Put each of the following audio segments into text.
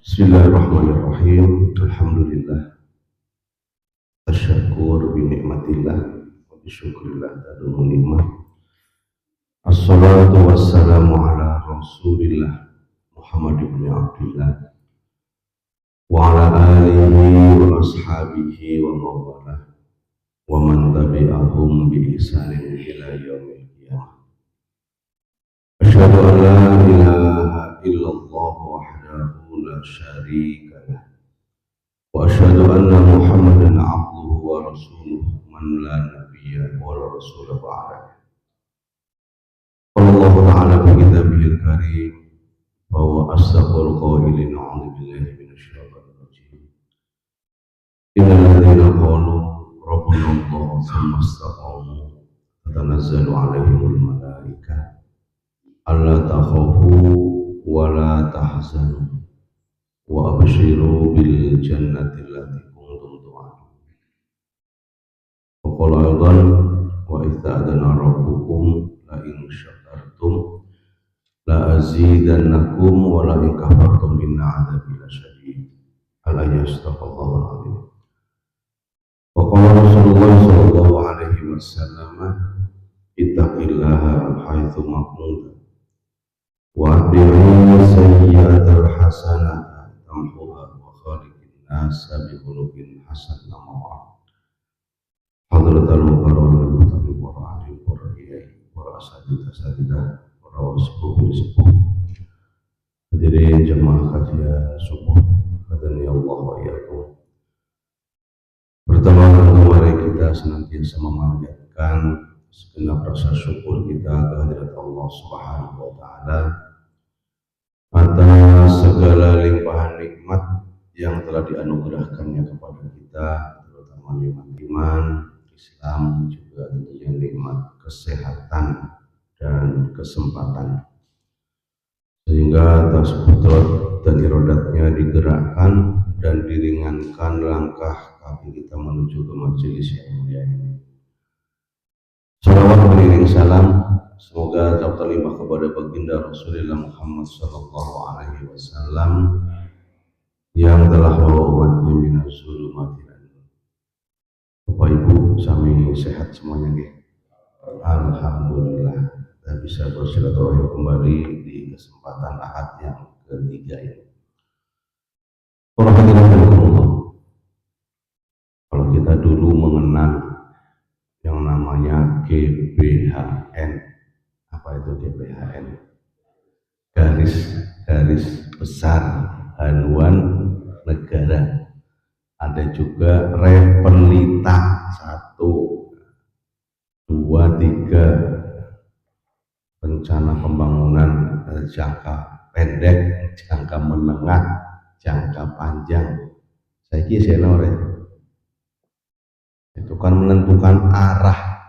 Bismillahirrahmanirrahim. Alhamdulillah. Tasyakur bi nikmatillah wa bi syukrillah tadumu nikmah. Assalatu wassalamu ala Rasulillah Muhammad ibn Abdullah wa ala alihi wa ashabihi wa mawalah wa man tabi'ahum bi ihsanin ila yaumil qiyamah. Asyhadu an la ilaha illallah wahdahu la syarika lah wa asyhadu anna Muhammadan abduhu wa rasuluhu man la nabiyya wa la rasula ba'da. Allah Ta'ala fi kitabihil karim bahwa asdaqul qailin a'udzu billahi minasyaitonir rajim. Innal ladzina qalu rabbuna Allah tsumma istaqamu tatanazzalu 'alaihimul malaikah alla takhafu wa la tahzanu wa abshiru bil jannati allati kuntum tu'adun. Wa qala aidan wa ista'adana rabbukum la in syakartum la azidannakum wa la in kafartum inna 'adzabi lasyadid. Al-ayat astagfirullahal azim. Wa qala Rasulullah sallallahu alaihi wasallam ittaqillaha haitsu ma kuntum wa atbi'u sayyi'atal hasanata tamhuha wa khaliqin nasa bi khuluqin hasan nama hadratal mukarramin mutabi wa alim wa riyai wa asadidah wa rawasbuh sepuh. Hadirin jemaah kajian subuh hadani Allah wa iyyakum. Pertama mari kita senantiasa memanjatkan segenap rasa syukur kita kehadirat Allah Subhanahu wa taala atas segala limpahan nikmat yang telah dianugerahkannya kepada kita, terutama nikmat iman, Islam, juga tentunya nikmat kesehatan dan kesempatan, sehingga atas putrot dan irodatnya digerakkan dan diringankan langkah kaki kita menuju ke majelis yang mulia ini. Salawat beriring salam semoga tetap terlimpah kepada baginda Rasulullah Muhammad sallallahu alaihi wasallam yang telah membawa umatnya minaz zulumati ilan nur. Bapak Ibu sami sehat semuanya nggih. Alhamdulillah kita bisa bersilaturahim kembali di kesempatan Ahad yang ketiga ini. Para hadirin Allah, kalau kita dulu mengenal yang namanya GBHN, apa itu GBHN? Garis besar haluan negara. Ada juga Repelita 1, 2, 3, rencana pembangunan jangka pendek, jangka menengah, jangka panjang. Saya kira itu kan menentukan arah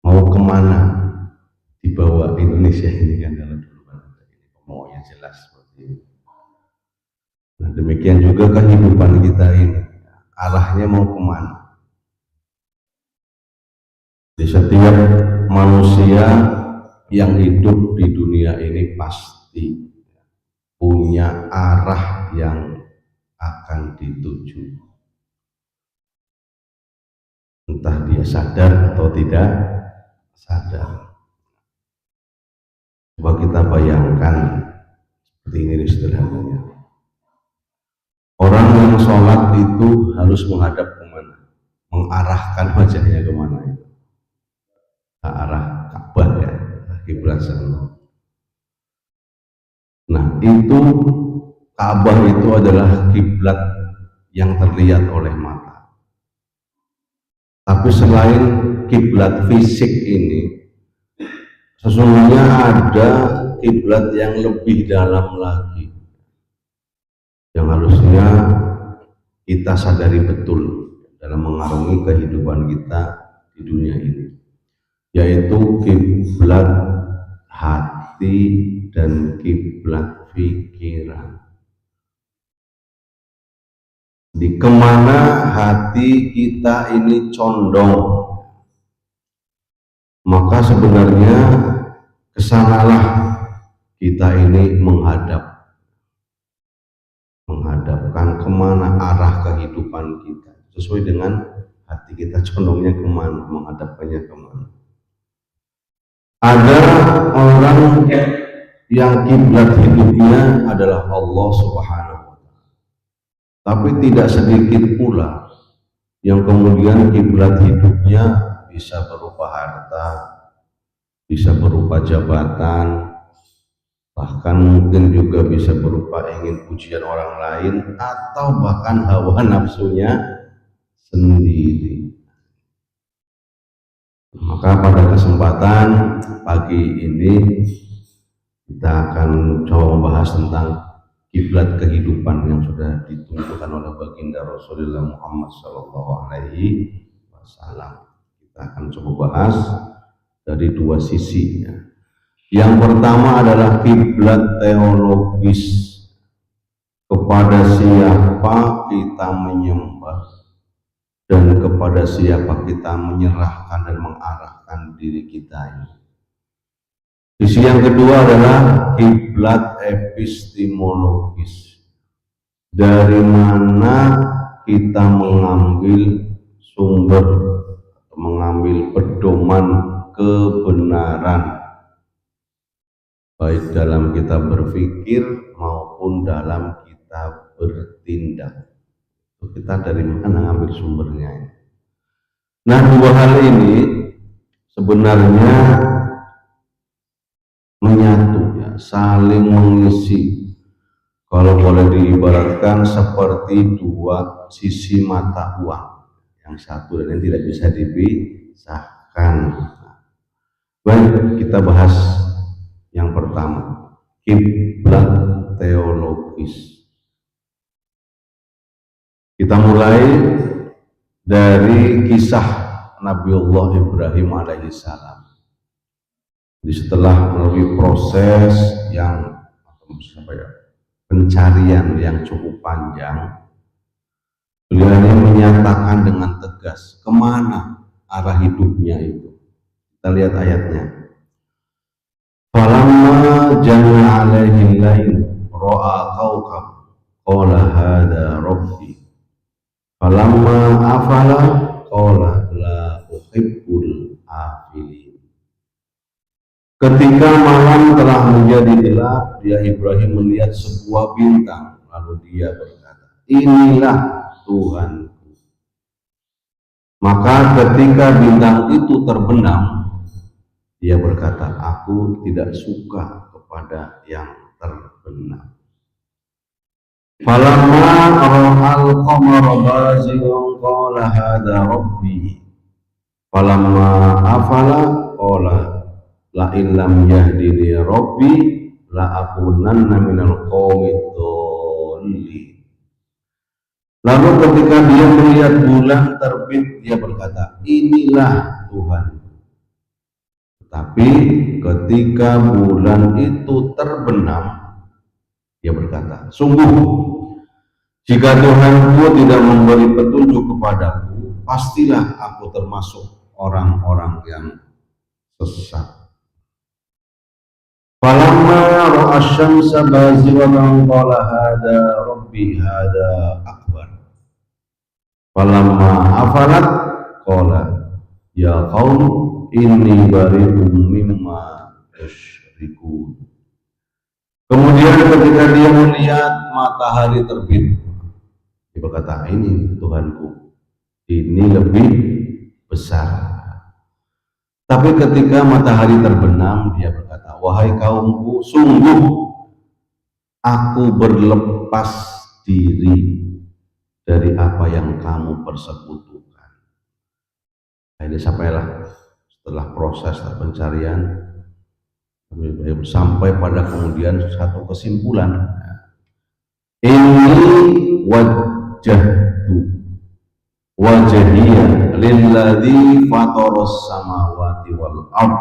mau kemana dibawa Indonesia ini kan, kalau dulu kan ini maunya jelas seperti ini. Nah demikian juga kehidupan kita ini arahnya mau kemana. Di setiap manusia yang hidup di dunia ini pasti punya arah yang akan dituju, entah dia sadar atau tidak sadar. Coba kita bayangkan seperti ini sederhananya. Orang yang sholat itu harus menghadap kemana? Mengarahkan wajahnya kemana itu? Ke arah Ka'bah ya, kiblat sana. Nah itu Ka'bah itu adalah kiblat yang terlihat oleh mata. Tapi selain kiblat fisik ini, sesungguhnya ada kiblat yang lebih dalam lagi, yang harusnya kita sadari betul dalam mengarungi kehidupan kita di dunia ini, yaitu kiblat hati dan kiblat pikiran. Di kemana hati kita ini condong, maka sebenarnya kesanalah kita ini menghadap. kemana arah kehidupan kita, sesuai dengan hati kita condongnya kemana, menghadapkannya kemana. Ada orang yang kiblat hidupnya adalah Allah Subhanahu wa Ta'ala, tapi tidak sedikit pula yang kemudian kiblat hidupnya bisa berupa harta, bisa berupa jabatan, bahkan mungkin juga bisa berupa ingin pujian orang lain, atau bahkan hawa nafsunya sendiri. Maka pada kesempatan pagi ini kita akan coba membahas tentang kiblat kehidupan yang sudah ditunjukkan oleh baginda Rasulullah Muhammad SAW. Kita akan coba bahas dari dua sisi. Yang pertama adalah kiblat teologis, kepada siapa kita menyembah dan kepada siapa kita menyerahkan dan mengarahkan diri kita ini. Sisi yang kedua adalah kiblat epistemologis, dari mana kita mengambil sumber, mengambil pedoman kebenaran, baik dalam kita berpikir maupun dalam kita bertindak. Kita dari mana ngambil sumbernya? Nah, dua hal ini sebenarnya menyatu, ya, saling mengisi. Kalau boleh diibaratkan seperti dua sisi mata uang, yang satu dan yang tidak bisa dipisahkan. Baik, kita bahas yang pertama, kiblat teologis. Kita mulai dari kisah Nabiullah Ibrahim alaihissalam. Setelah melalui proses yang pencarian yang cukup panjang, beliau menyatakan dengan tegas kemana arah hidupnya itu. Kita lihat ayatnya. Falamma janna alaihi lail ra'a kawkab qala hadha rabbi. Falamma afala qala la uhibbul afilin. Ketika malam telah menjadi gelap, dia Ibrahim melihat sebuah bintang, lalu dia berkata, inilah Tuhanku. Maka ketika bintang itu terbenam, dia berkata, aku tidak suka kepada yang terbenam. Falamma ra'al qamara bazighan qala hadha rabbi. Falamma afala qala la illam yahdini rabbi la akunanna minal qaumid dhalin. Lalu ketika dia melihat bulan terbit, dia berkata, inilah Tuhan. Tetapi ketika bulan itu terbenam, dia berkata, sungguh jika Tuhanku tidak memberi petunjuk kepadaku, pastilah aku termasuk orang-orang yang sesat. Falamma ra'a asy-syamsa bazighatan qala hadza rabbi hadza akbar. Falamma afalat qala ya qaum inni bari'un mimma tusyrikun. Kemudian ketika dia melihat matahari terbit, dia berkata, ini Tuhanku, ini lebih besar. Tapi ketika matahari terbenam, dia berkata, wahai kaumku, sungguh aku berlepas diri dari apa yang kamu persekutukan. Nah, ini sampailah setelah proses pencarian sampai pada kemudian satu kesimpulan. Ini wajjahtu wajhiya lilladzi fataras samawati wal ard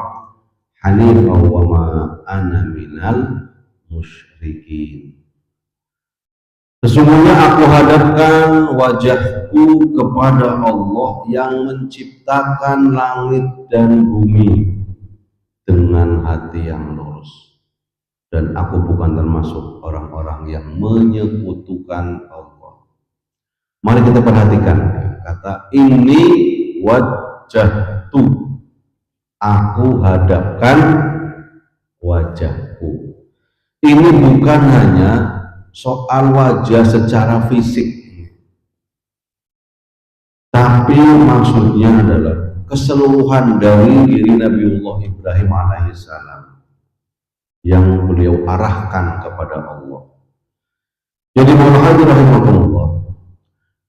hanifan wa ma ana minal musyrikin. Sesungguhnya aku hadapkan wajahku kepada Allah yang menciptakan langit dan bumi dengan hati yang lurus, dan aku bukan termasuk orang-orang yang menyekutukan Allah. Mari kita perhatikan kata ini wajjahtu, aku hadapkan wajahku. Ini bukan hanya soal wajah secara fisik, tapi maksudnya adalah keseluruhan dari diri Nabiullah Ibrahim alaihissalam yang beliau arahkan kepada Allah. Jadi rahimahullah,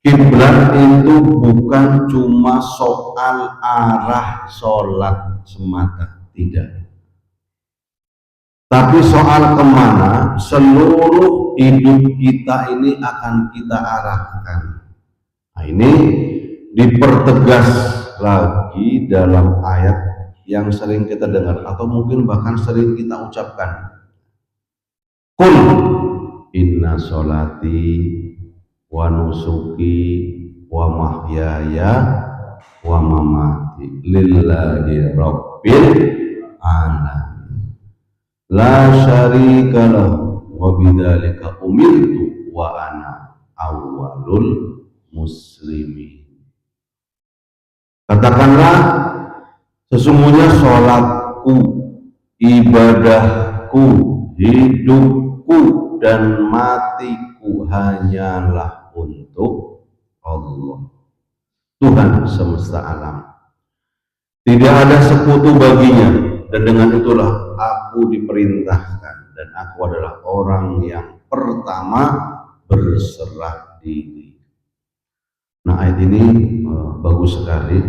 kiblat itu bukan cuma soal arah sholat semata, tidak. Tapi soal kemana seluruh hidup kita ini akan kita arahkan. Nah, ini dipertegas lagi dalam ayat yang sering kita dengar atau mungkin bahkan sering kita ucapkan. Qul inna sholati wa nusuki wa mahyaya wa mamati lillahi rabbil alamin la syarika lahu wa bidzalika umirtu wa ana awwalul muslimin. Katakanlah, sesungguhnya sholatku, ibadahku, hidupku dan matiku hanyalah untuk Allah, Tuhan semesta alam. Tidak ada sekutu baginya, dan dengan itulah aku diperintahkan dan aku adalah orang yang pertama berserah diri. Nah, ayat ini bagus sekali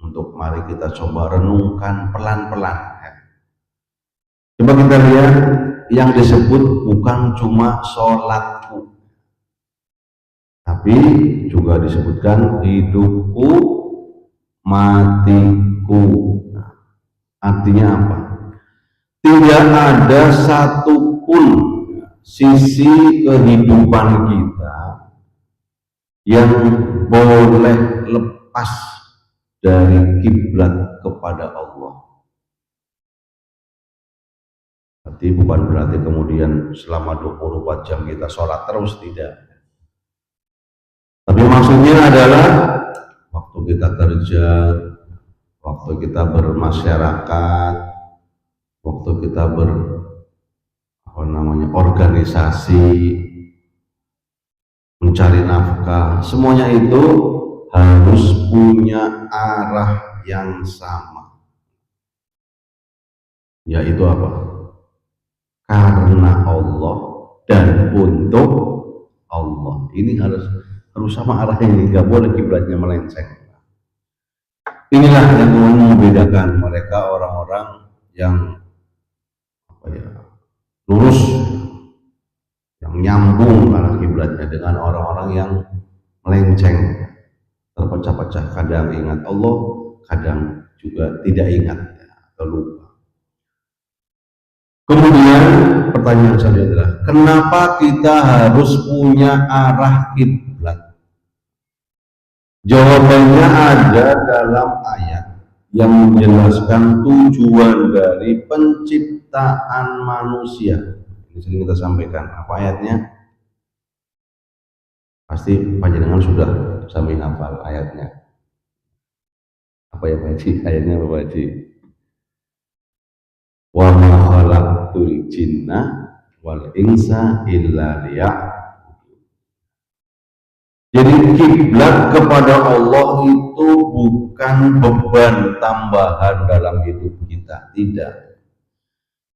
untuk mari kita coba renungkan pelan-pelan. Coba kita lihat yang disebut bukan cuma sholatku, tapi juga disebutkan hidupku, matiku. Nah, artinya apa? Tidak ada satupun sisi kehidupan kita yang boleh lepas dari kiblat kepada Allah. Berarti bukan berarti kemudian selama 24 jam kita sholat terus, tidak. Tapi maksudnya adalah waktu kita kerja, waktu kita bermasyarakat, waktu kita organisasi, mencari nafkah, semuanya itu harus punya arah yang sama, yaitu apa? Karena Allah dan untuk Allah. Ini harus sama arah ini, nggak boleh kiblatnya melenceng. Inilah yang membedakan mereka orang-orang yang lurus, yang nyambung arah kiblatnya dengan orang-orang yang melenceng, terpecah-pecah, kadang ingat Allah, kadang juga tidak ingat atau lupa. Kemudian pertanyaan saya adalah, kenapa kita harus punya arah kiblat? Jawabannya ada dalam ayat yang menjelaskan tujuan dari penciptaan manusia. Ini sering kita sampaikan. Apa ayatnya? Pasti panjenengan sudah sampai hafal ayatnya. Apa ya Pak Haji? Ayatnya apa Pak Haji? Wa ma khalaqtul jinna wal insa illa liya'budun. Jadi kiblat kepada Allah itu bukan beban tambahan dalam hidup kita, tidak.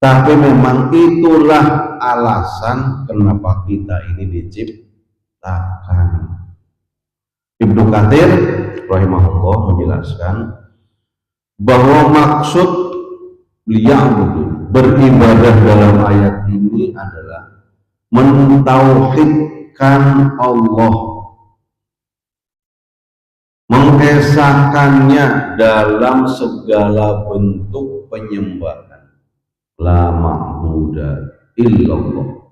Tapi memang itulah alasan kenapa kita ini diciptakan. Ibnu Katsir rahimahullah menjelaskan bahwa maksud liya'budun, beribadah dalam ayat ini adalah mentauhidkan Allah, mengesahkannya dalam segala bentuk penyembahan. La ma'buda illallah,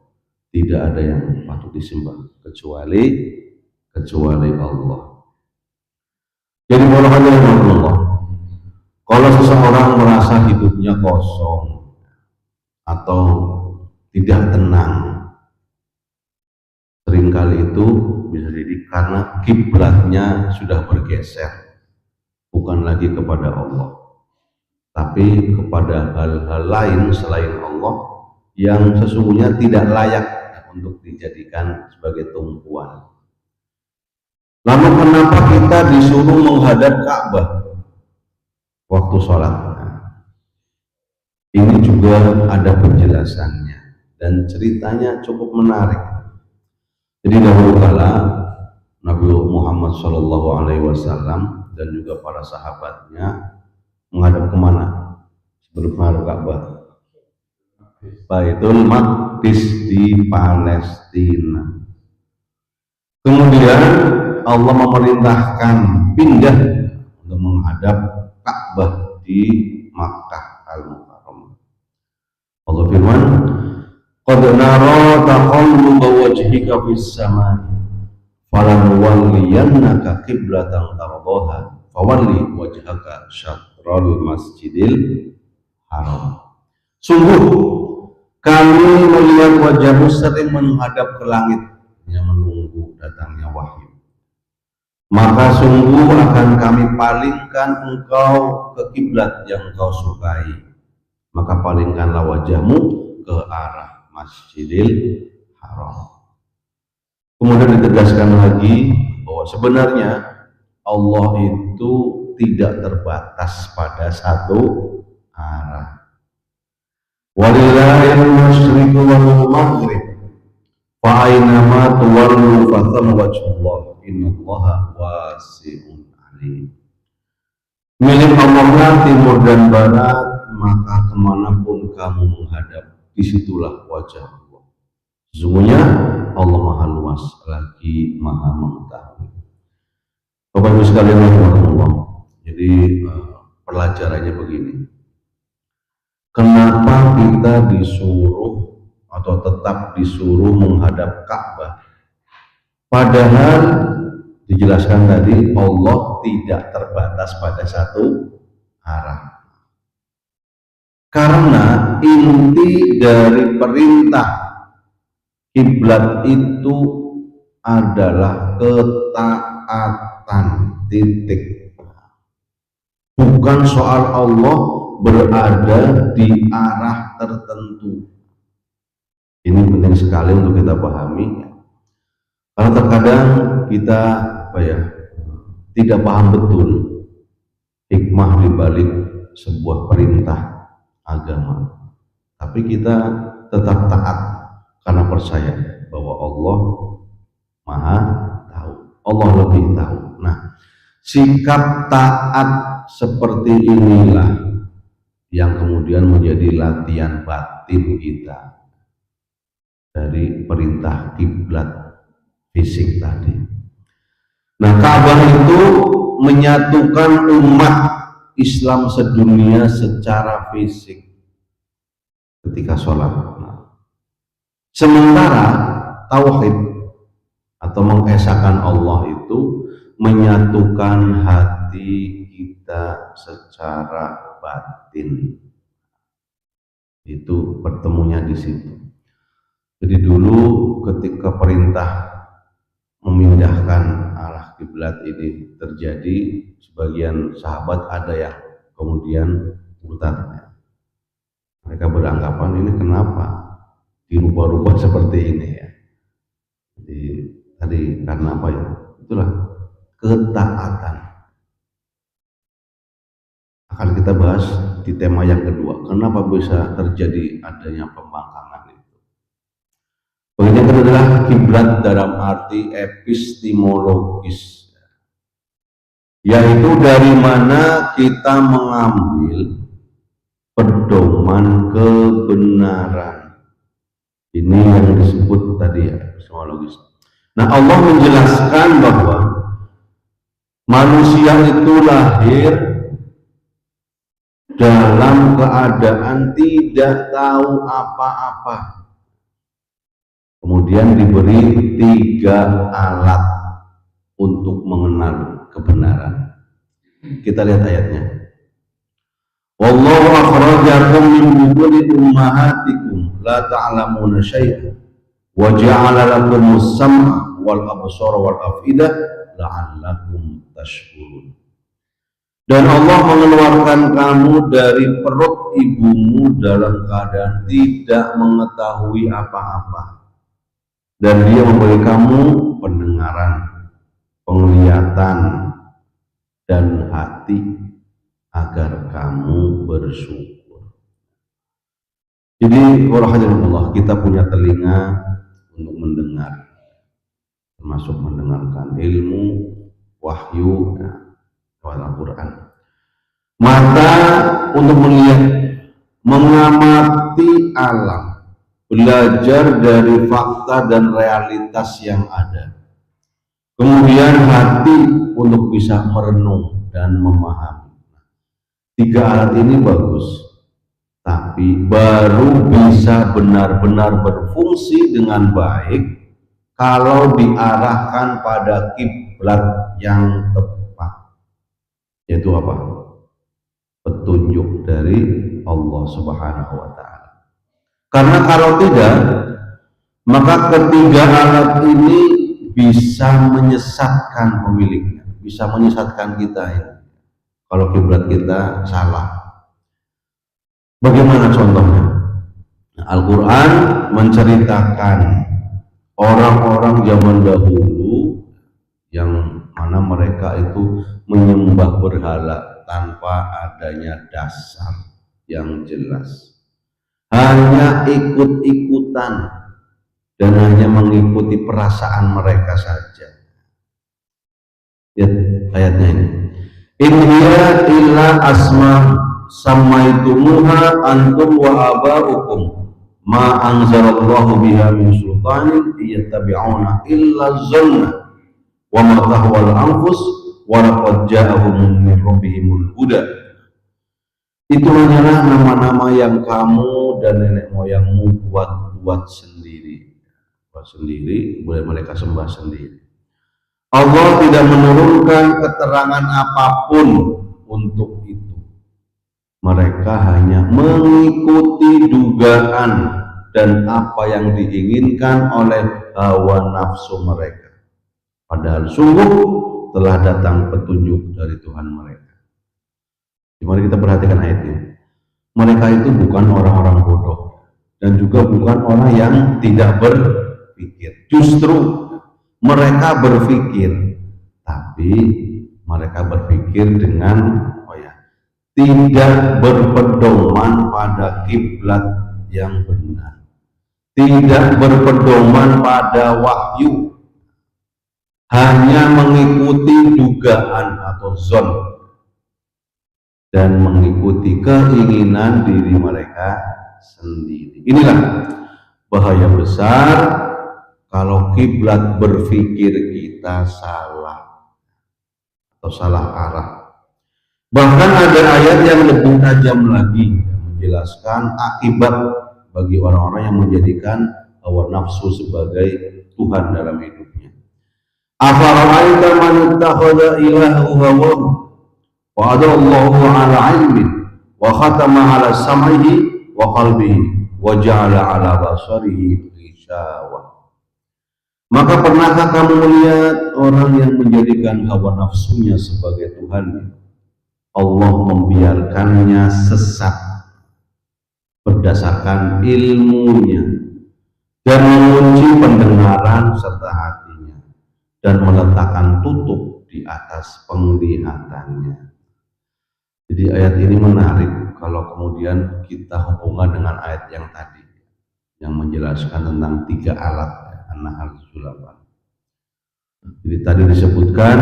tidak ada yang patut disembah kecuali Allah. Jadi Allah, kalau seseorang merasa hidupnya kosong atau tidak tenang, seringkali seringkali itu bisa jadi karena kiblatnya sudah bergeser, bukan lagi kepada Allah, tapi kepada hal-hal lain selain Allah yang sesungguhnya tidak layak untuk dijadikan sebagai tumpuan. Lalu kenapa kita disuruh menghadap Ka'bah waktu sholat? Ini juga ada penjelasannya dan ceritanya cukup menarik. Jadi dahulu kala Nabi Muhammad SAW dan juga para sahabatnya menghadap kemana sebelum menghadap Ka'bah? Baitul Maqdis di Palestina. Kemudian Allah memerintahkan pindah untuk menghadap Ka'bah di Makkah Al-Mukarramah. Allah firman, "Qad nara taqalluba wajhika fis samai, falanuwalliyannaka qiblatan tardaha, fawalli wajhaka syatral masjidil haram." Sungguh kami melihat wajahmu sering menghadap ke langit yang menunggu datangnya wahyu. Maka sungguh akan kami palingkan engkau ke kiblat yang kau sukai. Maka palingkanlah wajahmu ke arah Masjidil Haram. Kemudian ditegaskan lagi bahwa sebenarnya Allah itu tidak terbatas pada satu arah. Walillahil masyriqu wal maghrib, fa aynama tuwallu fatham wajhullah, innallaha wasi'un alim. Milik Allah timur dan barat, maka kemanapun kamu menghadap, disitulah wajah Allah. Sesungguhnya Allah maha luas lagi maha mengetahui. Bapak Ibu sekalian rahimahullah. Jadi pelajarannya begini. Kenapa kita disuruh atau tetap disuruh menghadap Ka'bah? Padahal dijelaskan tadi Allah tidak terbatas pada satu arah. Karena inti dari perintah kiblat itu adalah ketaatan, titik. Bukan soal Allah berada di arah tertentu. Ini penting sekali untuk kita pahami. Karena terkadang kita tidak paham betul hikmah dibalik sebuah perintah agama. Tapi kita tetap taat karena percaya bahwa Allah maha tahu, Allah lebih tahu. Nah, sikap taat seperti inilah yang kemudian menjadi latihan batin kita dari perintah kiblat fisik tadi. Nah, Ka'bah itu menyatukan umat Islam sedunia secara fisik ketika sholat. Nah, sementara tauhid atau mengesahkan Allah itu menyatukan hati kita secara batin. Itu pertemunya di situ. Jadi dulu ketika perintah memindahkan arah kiblat ini terjadi, sebagian sahabat ada yang kemudian bertanya. Mereka beranggapan ini kenapa dirubah-rubah seperti ini ya. Jadi tadi karena apa ya? Itulah ketaatan. Akan kita bahas di tema yang kedua. Kenapa bisa terjadi adanya pembangkangan itu? Yang kedua adalah kiblat dalam arti epistemologis, yaitu dari mana kita mengambil pedoman kebenaran. Ini yang disebut tadi ya, epistemologis. Nah, Allah menjelaskan bahwa manusia itu lahir dalam keadaan tidak tahu apa-apa. Kemudian diberi 3 alat untuk mengenal kebenaran. Kita lihat ayatnya. Wallahu akhrajakum min butuni ummahatikum la ta'lamuna syai'an wa ja'ala lakumus sam'a wal absara wal afidah la'allakum tashkurun. Dan Allah mengeluarkan kamu dari perut ibumu dalam keadaan tidak mengetahui apa-apa. Dan Dia memberi kamu pendengaran, penglihatan, dan hati agar kamu bersyukur. Jadi, warahmatullahi, kita punya telinga untuk mendengar, termasuk mendengarkan ilmu, wahyu, Al-Quran. Mata untuk melihat, mengamati alam, belajar dari fakta dan realitas yang ada. Kemudian hati untuk bisa merenung dan memahami. 3 alat ini bagus, tapi baru bisa benar-benar berfungsi dengan baik kalau diarahkan pada kiblat yang tepat. Yaitu apa? Petunjuk dari Allah Subhanahu wa Ta'ala. Karena kalau tidak, maka ketiga alat ini bisa menyesatkan pemiliknya, bisa menyesatkan kita ini. Kalau kiblat kita salah. Bagaimana contohnya? Al-Quran menceritakan orang-orang zaman dahulu yang mana mereka itu menyembah berhala tanpa adanya dasar yang jelas, hanya ikut-ikutan dan hanya mengikuti perasaan mereka saja. Lihat ayatnya ini. In hiya illa asma samaitumuha antum wa aba'ukum ma anzalallahu biha min sultanin yattabi'una illa dhanna wa ma tahwal anfus wa laqad ja'ahum min rabbihimul huda. Itu hanyalah nama-nama yang kamu dan nenek moyangmu buat sendiri. Buat sendiri, boleh mereka sembah sendiri. Allah tidak menurunkan keterangan apapun untuk itu. Mereka hanya mengikuti dugaan dan apa yang diinginkan oleh hawa nafsu mereka. Padahal sungguh telah datang petunjuk dari Tuhan mereka. Mari kita perhatikan ayat ini. Mereka itu bukan orang-orang bodoh dan juga bukan orang yang tidak berpikir. Justru mereka berpikir, tapi mereka berpikir dengan tidak berpedoman pada kiblat yang benar, tidak berpedoman pada wahyu, hanya mengikuti dugaan atau zon dan mengikuti keinginan diri mereka sendiri. Inilah bahaya besar kalau kiblat berpikir kita salah atau salah arah. Bahkan ada ayat yang lebih tajam lagi yang menjelaskan akibat bagi orang-orang yang menjadikan hawa nafsu sebagai Tuhan dalam hidupnya. Afara'aita man ittakhadha ilahahu hawahu wa adallahu ala ilmin wa khatama ala sam'ihi wa qalbihi wa ja'ala ala basarihi ghishawah. Maka pernahkah kamu melihat orang yang menjadikan hawa nafsunya sebagai Tuhannya? Allah membiarkannya sesat berdasarkan ilmunya dan mengunci pendengaran serta hatinya dan meletakkan tutup di atas penglihatannya. Jadi ayat ini menarik kalau kemudian kita hubungan dengan ayat yang tadi yang menjelaskan tentang 3 alat An-Nahl 8. Jadi tadi disebutkan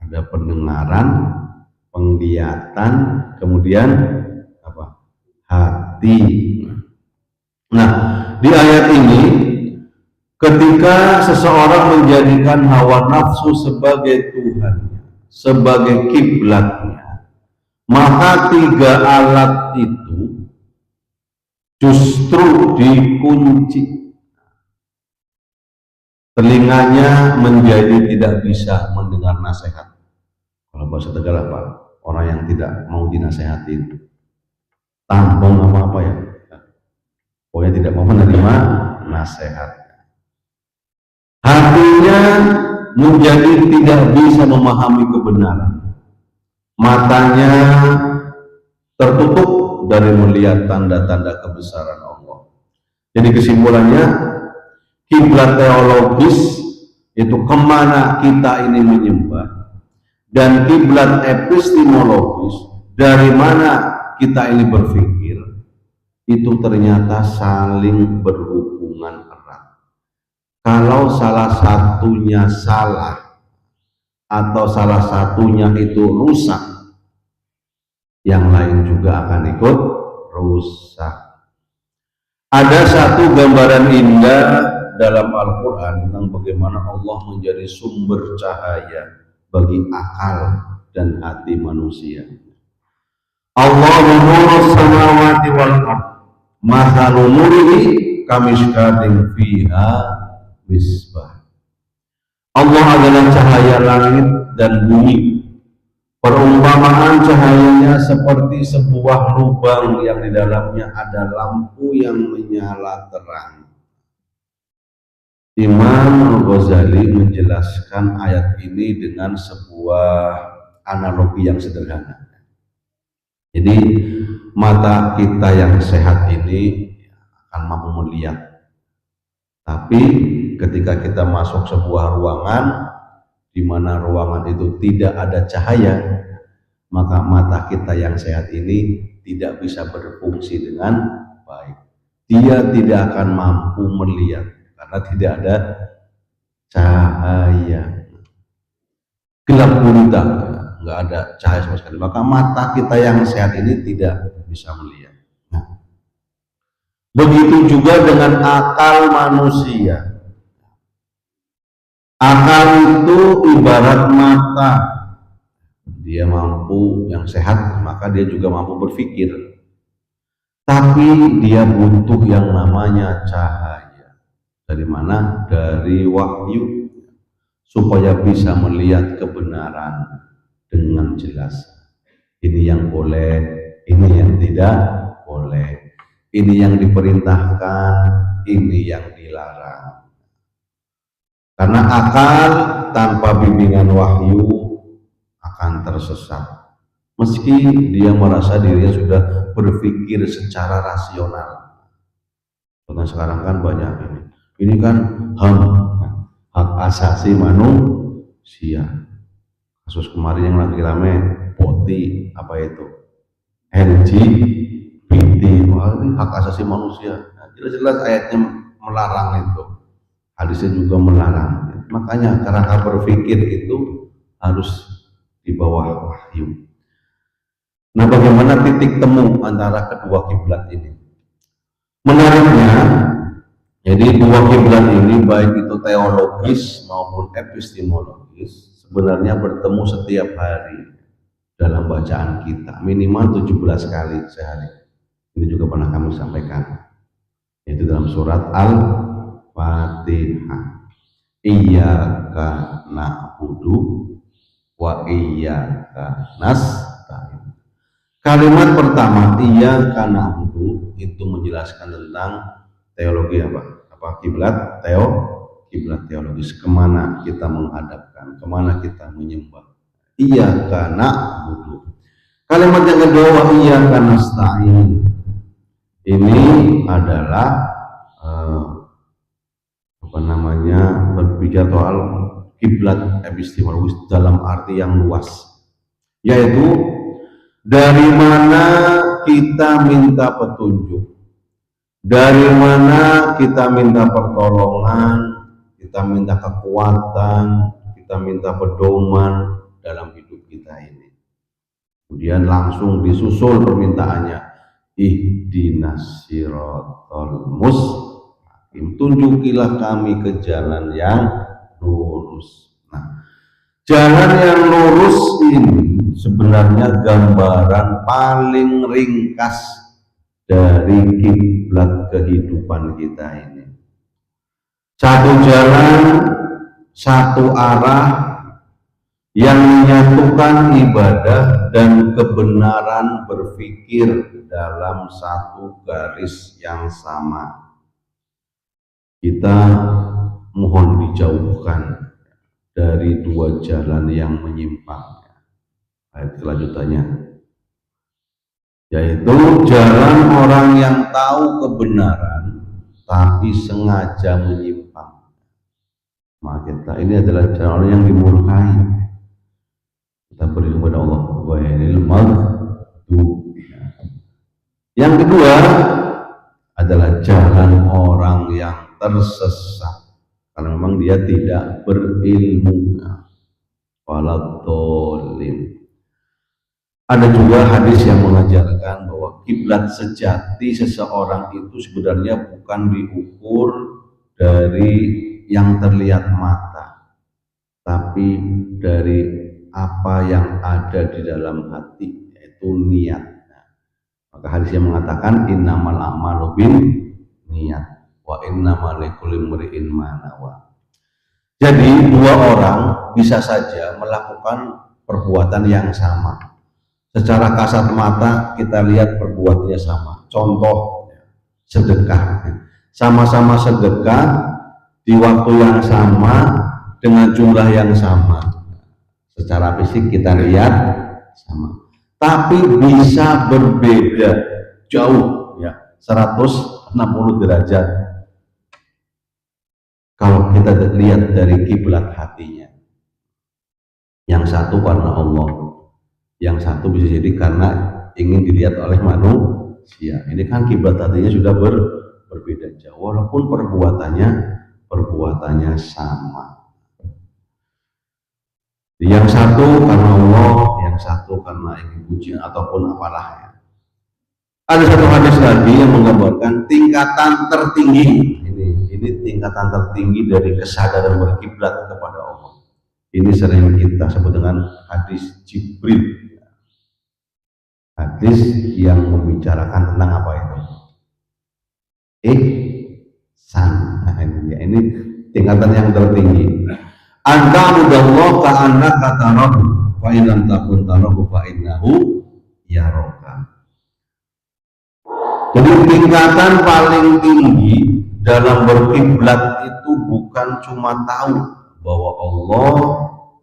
ada pendengaran, penglihatan, kemudian apa? Hati. Nah, di ayat ini ketika seseorang menjadikan hawa nafsu sebagai Tuhannya, sebagai kiblatnya, maka 3 alat itu justru dikunci. Telinganya menjadi tidak bisa mendengar nasihat. Kalau bahasa Tegal apa? Orang yang tidak mau dinasehati, tampung apa ya? Pokoknya tidak mau menerima nasihat. Hatinya menjadi tidak bisa memahami kebenaran. Matanya tertutup dari melihat tanda-tanda kebesaran Allah. Jadi kesimpulannya, kiblat teologis itu kemana kita ini menyembah, dan kiblat epistemologis dari mana kita ini berpikir, itu ternyata saling berhubungan erat. Kalau salah satunya salah atau salah satunya itu rusak, yang lain juga akan ikut rusak. Ada satu gambaran indah dalam Al-Quran tentang bagaimana Allah menjadi sumber cahaya bagi akal dan hati manusia. Allahu nurus samawati wal ardh, mathalu nurihi kamishkatin fiha misbah. Allah adalah cahaya langit dan bumi. Perumpamaan cahayanya seperti sebuah lubang yang di dalamnya ada lampu yang menyala terang. Imam Al-Ghazali menjelaskan ayat ini dengan sebuah analogi yang sederhana. Jadi mata kita yang sehat ini akan mampu melihat. Tapi ketika kita masuk sebuah ruangan di mana ruangan itu tidak ada cahaya, maka mata kita yang sehat ini tidak bisa berfungsi dengan baik. Dia tidak akan mampu melihat karena tidak ada cahaya. Gelap gulita, nggak ada cahaya sama sekali. Maka mata kita yang sehat ini tidak bisa melihat. Nah, begitu juga dengan akal manusia. Akal itu ibarat mata. Dia mampu, yang sehat, maka dia juga mampu berpikir. Tapi dia butuh yang namanya cahaya. Dari mana? Dari wahyu. Supaya bisa melihat kebenaran dengan jelas. Ini yang boleh, ini yang tidak boleh. Ini yang diperintahkan, ini yang dilarang. Karena akal tanpa bimbingan wahyu akan tersesat. Meski dia merasa dirinya sudah berpikir secara rasional. Karena sekarang kan banyak ini. Ini kan HAM, hak asasi manusia. Kasus kemarin yang lagi rame, POTI, apa itu? LGBT, ini hak asasi manusia. Nah, jelas-jelas ayatnya melarang itu. Hadisnya juga melarang. Makanya cara berpikir itu harus di bawah wahyu. Nah, bagaimana titik temu antara kedua kiblat ini? Menariknya, jadi dua kiblat ini baik itu teologis maupun epistemologis sebenarnya bertemu setiap hari dalam bacaan kita, minimal 17 kali sehari. Ini juga pernah kami sampaikan, yaitu dalam surat Al-Fatihah. Iyyaka na'budu wa iyyaka nasta'in. Kalimat pertama iyyaka na'budu itu menjelaskan tentang teologi apa kiblat kiblat teologis, kemana kita menghadapkan, kemana kita menyembah. Iyyaka na'budu. Kalimat yang kedua iyyaka nasta'in, ini adalah berbicara soal kiblat epistemologis dalam arti yang luas, yaitu dari mana kita minta petunjuk, dari mana kita minta pertolongan, kita minta kekuatan, kita minta pedoman dalam hidup kita ini. Kemudian langsung disusul permintaannya, ihdinas siratal mustaqim, tunjukilah kami ke jalan yang lurus. Nah, jalan yang lurus ini sebenarnya gambaran paling ringkas dari kiblat kehidupan kita ini. Satu jalan, satu arah yang menyatukan ibadah dan kebenaran berpikir dalam satu garis yang sama. Kita mohon dijauhkan dari dua jalan yang menyimpang. Ayat kelanjutannya, yaitu jalan orang yang tahu kebenaran tapi sengaja menyimpang. Maka ini adalah jalan orang yang dimurkai. Kita beri kepada Allah ghairil maghdubi. Yang kedua adalah jalan orang yang tersesat karena memang dia tidak berilmu. Waladhdallin. Ada juga hadis yang mengajarkan bahwa kiblat sejati seseorang itu sebenarnya bukan diukur dari yang terlihat mata, tapi dari apa yang ada di dalam hati, yaitu niat. Maka hadis yang mengatakan innamal a'malu bin niat wa innamal likulli imri'in ma nawa. Jadi dua orang bisa saja melakukan perbuatan yang sama. Secara kasat mata kita lihat perbuatannya sama. Contoh sedekah. Sama-sama sedekah di waktu yang sama dengan jumlah yang sama. Secara fisik kita lihat sama. Tapi bisa berbeda jauh ya, 160 derajat kalau kita lihat dari kiblat hatinya. Yang satu karena Allah, yang satu bisa jadi karena ingin dilihat oleh manusia. Ini kan kiblat hatinya sudah berbeda jauh, walaupun perbuatannya sama. Yang satu karena Allah, yang satu karena ingin pujian ataupun apalah ya. Ada satu hadis lagi yang menggambarkan tingkatan tertinggi. Ini tingkatan tertinggi dari kesadaran berkiblat kepada Allah. Ini sering kita sebut dengan hadis Jibril. Hadis yang membicarakan tentang apa itu? Ihsan. Nah, ini tingkatan yang tertinggi. Anta mudallah ka'annaka tarahu fa in lam takun tarahu fa innahu yaraka. Jadi tingkatan paling tinggi dalam berkiblat itu bukan cuma tahu bahwa Allah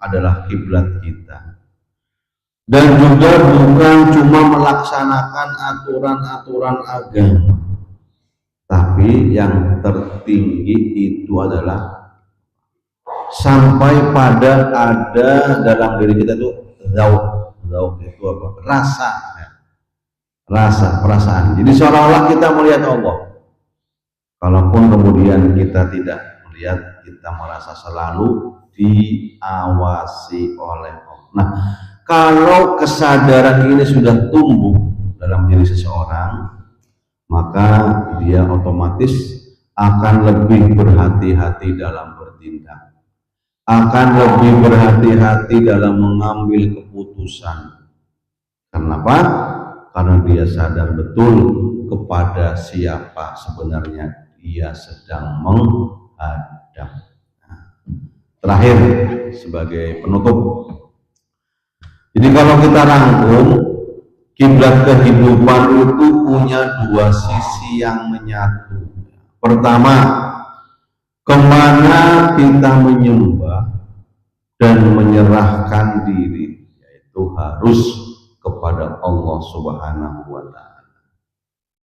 adalah kiblat kita, dan juga bukan cuma melaksanakan aturan-aturan agama, tapi yang tertinggi itu adalah sampai pada ada dalam diri kita itu zauq itu apa? Rasa, perasaan. Jadi seolah-olah kita melihat Allah. Kalaupun kemudian kita tidak melihat, kita merasa selalu diawasi oleh Allah. Nah, kalau kesadaran ini sudah tumbuh dalam diri seseorang, maka dia otomatis akan lebih berhati-hati dalam bertindak, akan lebih berhati-hati dalam mengambil keputusan. Kenapa? Karena dia sadar betul kepada siapa sebenarnya dia sedang menghadap. Terakhir sebagai penutup, jadi kalau kita rangkum, kiblat kehidupan itu punya dua sisi yang menyatu. Pertama, kemana kita menyembah dan menyerahkan diri, yaitu harus kepada Allah Subhanahu wa Ta'ala,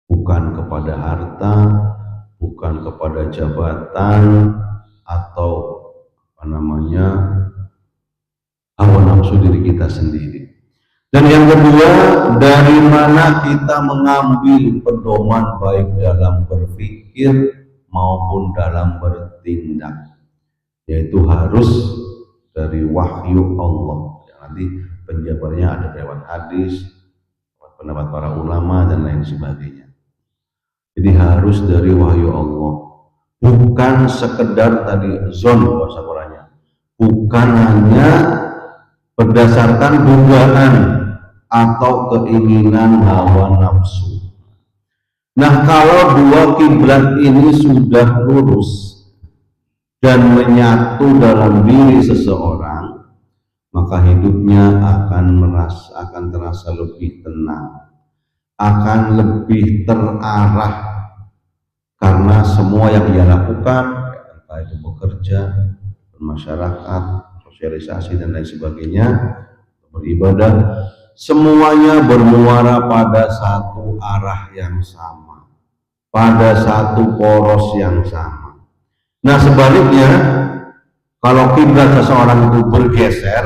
bukan kepada harta, bukan kepada jabatan atau hawa nafsu diri kita sendiri. Dan yang kedua, dari mana kita mengambil pedoman baik dalam berpikir maupun dalam bertindak, yaitu harus dari wahyu Allah. Nanti penjabarnya ada lewat hadis, pendapat para ulama dan lain sebagainya. Jadi harus dari wahyu Allah, bukan sekedar tadi zon bahasa Qurannya, bukan hanya berdasarkan dugaan atau keinginan hawa nafsu. Nah, kalau dua kiblat ini sudah lurus dan menyatu dalam diri seseorang, maka hidupnya akan terasa lebih tenang, akan lebih terarah, karena semua yang ia lakukan, entah itu bekerja, bermasyarakat, sosialisasi dan lain sebagainya, beribadah, semuanya bermuara pada satu arah yang sama, pada satu poros yang sama. Nah sebaliknya, kalau kiblat seseorang itu bergeser,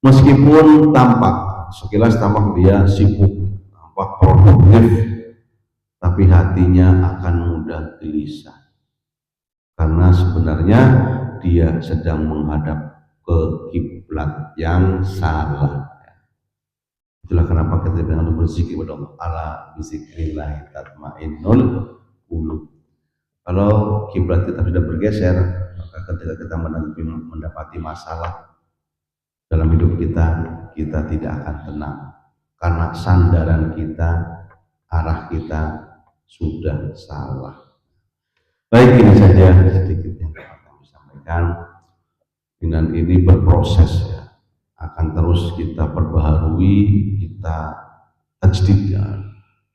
meskipun tampak sekilas tampak dia sibuk, tampak produktif, tapi hatinya akan mudah gelisah karena sebenarnya dia sedang menghadap ke kiblat yang salah. Itulah kenapa kita bilang berzikir kepada Allah, ala bizikrillah tatmainnul qulub. Kalau kiblat kita sudah bergeser, maka ketika kita mendapati masalah dalam hidup kita, kita tidak akan tenang karena sandaran kita, arah kita sudah salah. Baik, ini saja sedikit yang dapat kami sampaikan. Dengan ini berproses ya, akan terus kita perbaharui, kita tajdid ya,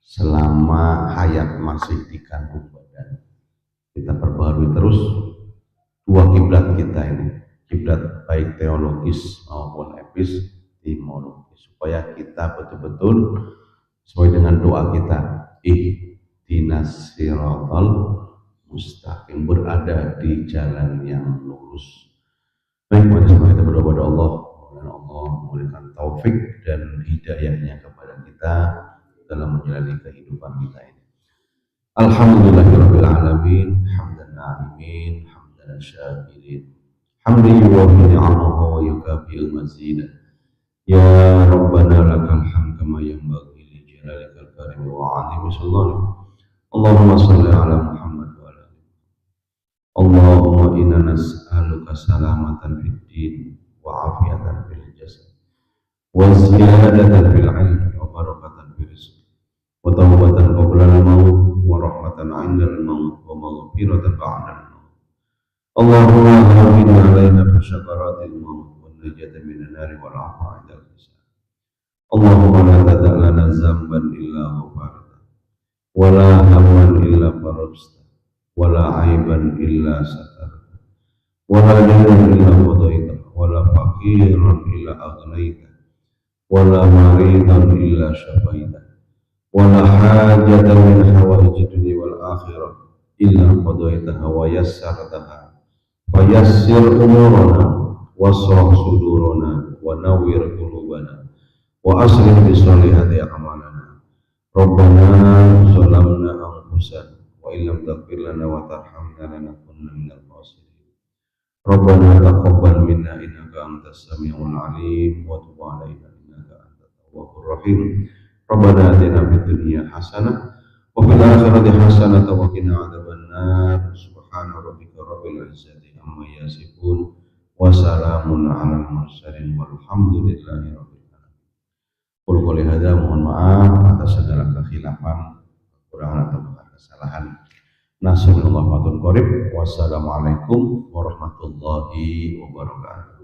selama hayat masih di kandung badan. Kita perbaharui terus dua kiblat kita ini, kiblat baik teologis maupun epistemologis, supaya kita betul-betul sesuai dengan doa kita, ihdinas siratal mustaqim, berada di jalan yang lurus. Baik, mari semua kita berdoa kepada Allah, dan Allah memberikan taufik dan hidayahnya kepada kita dalam menjalani kehidupan kita ini. Alhamdulillahirabbil alamin, hamdan na'imin, hamdan syakirin, hamdi yuwafi ni'amahu wa yukafi'u mazidah. Ya Rabbana lakal hamd kama yanbaghi li jalalikal karim wa 'azimi sultanik. Allahumma shalli ala Muhammad wa ala Allahumma inna nas'aluka salamatan fid din wa afiatan fil jasad wa ziyadatan fil ilmi wa barakatan fil rizq wa tawbatan qabla al-maut wa rahmatan 'inda al-maut wa maghfiratan ba'da al-maut. Allahumma hawwin 'alaina bi syakaratil maut wa najata minan nari wal 'afwa 'inda al-hisab. Allahumma la tada' lana zamban illa ghafarta wa la hamman illa farajta wala aiban illa satarta wala daynan illa qadaita wala faqiran illa aghnayta wala maridan illa syafaita wala hajatan min hawaiji dunya wal akhirah illa qadaitaha wa yassartaha fayassir umurana wasrah sudurana wa nawwir qulubana wa aslih bi solihati a'malana. Rabbana zalamna anfusana wa illam taghfir lana wa tarhamna lanakunanna minal khasirin. Rabbana taqabbal minna innaka antas samiul alim wa tub 'alaina innaka antat tawwabur rahim. Rabbana atina fid dunya hasanah wa fil akhirati hasanah wa qina adzabannar. Subhana rabbika rabbil izzati amma yasifun wa salamun 'alal mursalin walhamdulillahi rabbil alamin. Qul hadza, mohon maaf atas segala kekhilafan, kekurangan atau kesalahan. Nasallallahu alaihi wasallam. Wassalamualaikum warahmatullahi wabarakatuh.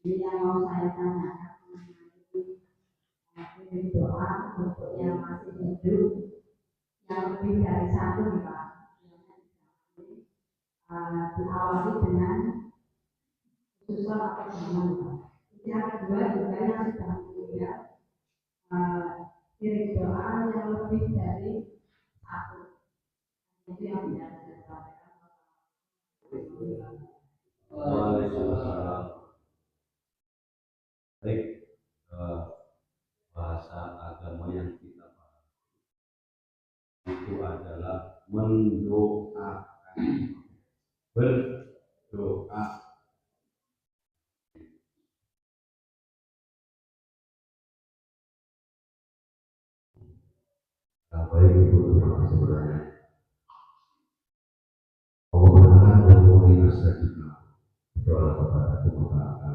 Jadi yang mau saya tanyakan mengenai doa untuk yang masih hidup yang lebih dari satu nih Pak. Diawali dengan khususan atau jangan Pak. Yang kedua juga yang sedang meninggal kirim doa yang lebih dari satu. Itu yang bisa saya sampaikan. Waalaikumsalam. Baik, bahasa agama yang kita pahami itu adalah mendoakan, berdoa. Nah, baik itu terima sebenarnya. Allah menerangkan bahwa ini saja berdoa kepada Tuhan